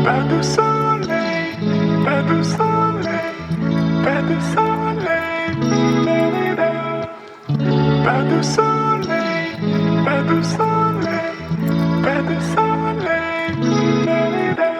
Pas de soleil, pas de soleil, pas de soleil, da-da-da. Pas de soleil, pas de soleil, pas de soleil, da-da-da.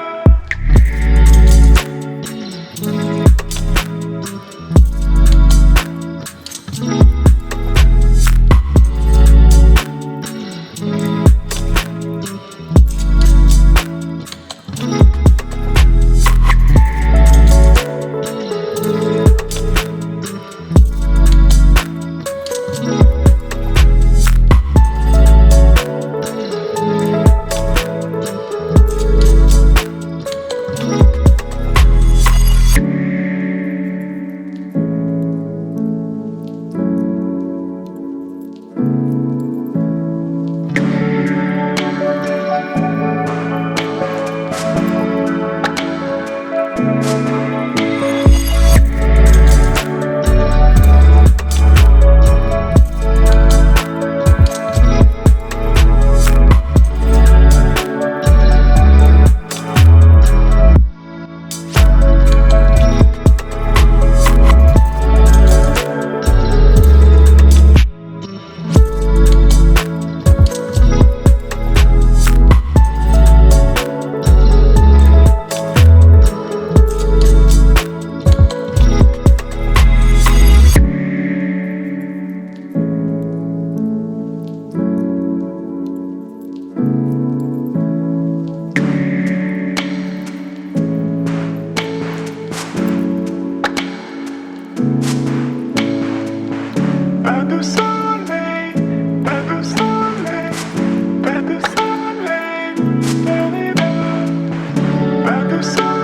Pas de soleil, pas de soleil, pas de soleil, da-da-da. Pas de soleil.